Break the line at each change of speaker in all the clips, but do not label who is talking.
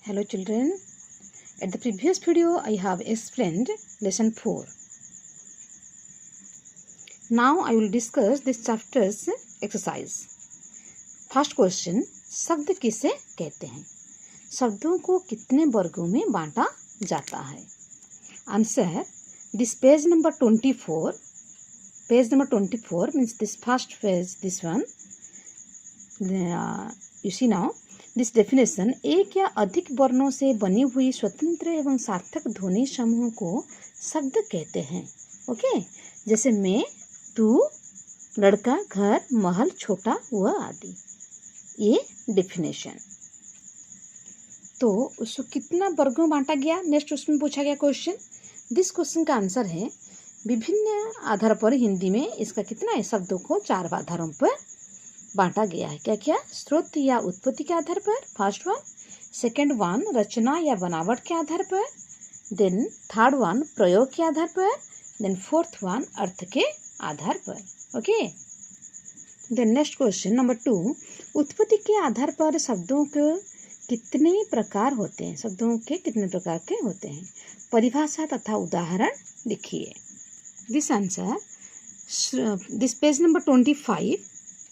Hello children, at the previous video I have explained lesson 4. Now I will discuss this chapter's exercise. First question, शब्द किसे कहते हैं? शब्दों को कितने वर्गों में बांटा जाता है? Answer, this page number 24 means this first page, this one. You see now, this definition एक या अधिक वर्णों से बनी हुई स्वतंत्र एवं सार्थक ध्वनि समूह को शब्द कहते हैं. ओके, जैसे मैं, तू, लड़का, घर, महल, छोटा, वह आदि. ये डेफिनेशन. तो उसको कितना वर्गों में बांटा गया? नेक्स्ट उसमें पूछा गया क्वेश्चन. दिस क्वेश्चन का आंसर है विभिन्न आधार पर हिंदी में इसका कितना है? शब्दों को 4 आधारों पर बांटा गया है. क्या क्या? स्रोत या उत्पत्ति के आधार पर, फर्स्ट वन. सेकंड वन, रचना या बनावट के आधार पर. देन थर्ड वन, प्रयोग के आधार पर. देन फोर्थ वन, अर्थ के आधार पर. Okay. Then next question number 2, उत्पत्ति के आधार पर शब्दों के कितने प्रकार होते हैं? शब्दों के कितने प्रकार के होते हैं? परिभाषा तथा उदाहरण लिखिए. This answer, this page number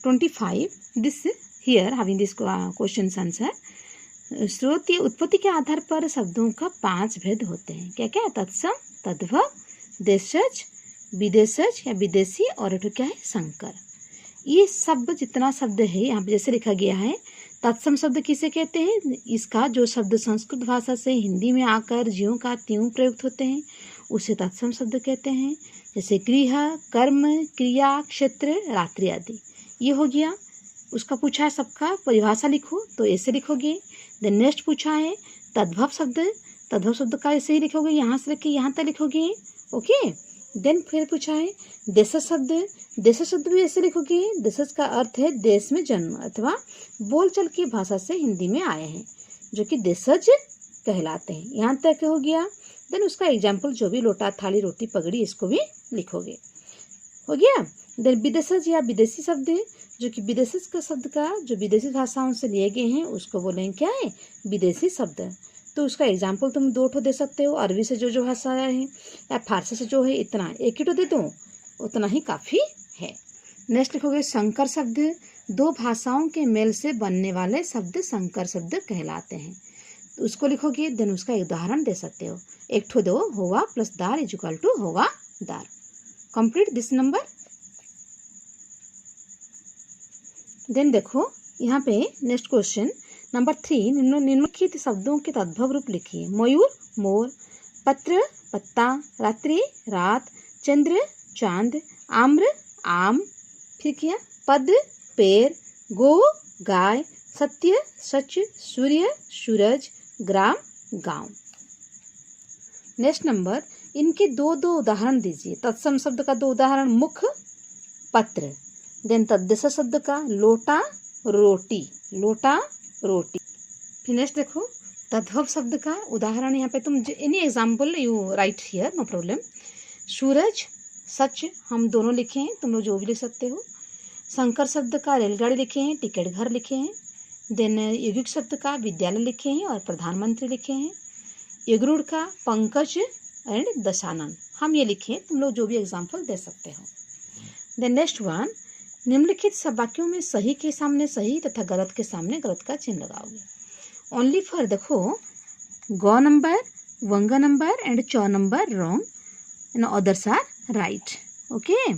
25, this here having this questions answer. स्रोत या उत्पत्ति के आधार पर शब्दों का 5 भेद होते हैं. क्या क्या? तत्सम, तद्भव, देशज, विदेशज या विदेशी और क्या है? संकर. ये शब्द जितना शब्द है यहाँ पे जैसे लिखा गया है, तत्सम शब्द किसे कहते हैं? इसका जो शब्द संस्कृत भाषा से हिंदी में आकर ज्यों का त्यों प्रयुक्त होते हैं उसे तत्सम शब्द कहते हैं. जैसे गृह, कर्म, क्रिया, क्षेत्र, रात्रि आदि. ये हो गया. उसका पूछा है सबका परिभाषा लिखो, तो ऐसे लिखोगे. देन नेक्स्ट पूछा है तद्भव शब्द का ऐसे ही लिखोगे, यहाँ से लेके यहाँ तक लिखोगे. ओके. देन फिर पूछा है देशज शब्द भी ऐसे लिखोगे. देशज का अर्थ है देश में जन्म अथवा बोलचाल की भाषा से हिंदी में आए हैं, जो कि देशज कहलाते हैं. यहाँ तक हो गया. देन उसका एग्जाम्पल जो भी लोटा, थाली, रोटी, पगड़ी, इसको भी लिखोगे. हो गया. देन विदेशज या विदेशी शब्द है, जो कि विदेशज का शब्द का जो विदेशी भाषाओं से लिए गए हैं उसको बोलेंगे क्या है? विदेशी शब्द. तो उसका एग्जाम्पल तुम 2 ठो दे सकते हो. अरबी से जो भाषा है या फारसी से जो है, इतना एक ही ठो दे दो, उतना ही काफ़ी है. नेक्स्ट लिखोगे संकर शब्द. 2 भाषाओं के मेल से बनने वाले शब्द संकर शब्द कहलाते हैं. तो उसको लिखोगे. देन उसका उदाहरण दे सकते हो. एक ठो दो, होवा प्लस दार इक्वल टू होवा दार. Complete this number. देन देखो यहाँ पे नेक्स्ट क्वेश्चन नंबर 3, निम्नलिखित शब्दों के तद्भव रूप लिखिए. मयूर, मोर, पत्र, पत्ता, रात्रि, रात, चंद्र, चांद, आम्र, आम, फिर क्या? पद, पेड़, गो, गाय, सत्य, सच, सूर्य, सूरज, ग्राम, गांव. नेक्स्ट नंबर, इनके 2 उदाहरण दीजिए. तत्सम शब्द का 2 उदाहरण, मुख, पत्र. देन तद्देश शब्द का लोटा, रोटी. फिर नेक्स्ट देखो तद्भव शब्द का उदाहरण. यहाँ पे तुम any example you write here, no problem. सूरज, सच, हम दोनों लिखे हैं, तुम लोग जो भी लिख सकते हो. संकर शब्द का रेलगाड़ी लिखे हैं, टिकट घर लिखे हैं. देन युगिक शब्द का विद्यालय लिखे हैं और प्रधानमंत्री लिखे हैं. युगरूढ़ का पंकज एंड दशानन, हम ये लिखे हैं, तुम लोग जो भी एग्जाम्पल दे सकते हो. देन नेक्स्ट वन, निम्नलिखित सब वाक्यों में सही के सामने सही तथा गलत के सामने गलत का चिन्ह लगाओगे. ओनली फॉर देखो ग नंबर, वंग नंबर एंड च number wrong and others are right. Okay.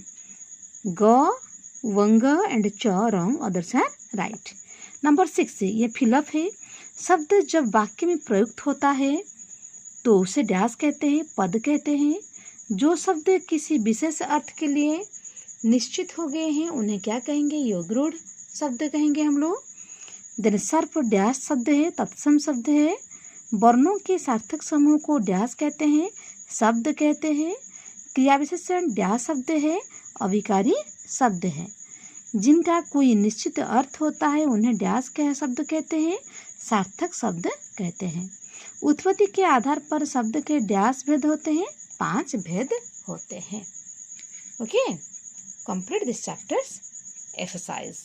ग, वंग एंड च wrong, others are right. Number 6, ये फिलअप है. शब्द जब वाक्य में प्रयुक्त होता है तो उसे डैश कहते हैं, पद कहते हैं. जो शब्द किसी विशेष अर्थ के लिए निश्चित हो गए हैं उन्हें क्या कहेंगे? योगरूढ़ शब्द कहेंगे हम लोग. देन सर्प डैश शब्द है, तत्सम शब्द है. वर्णों के सार्थक समूह को डैश कहते हैं, शब्द कहते हैं. क्रिया विशेषण डैश शब्द है, अभिकारी शब्द है. जिनका कोई निश्चित अर्थ होता है उन्हें डैश के शब्द कहते हैं, सार्थक शब्द कहते हैं. उत्पत्ति के आधार पर शब्द के डैश भेद होते हैं, 5 भेद होते हैं. Okay. Complete this chapter's exercise.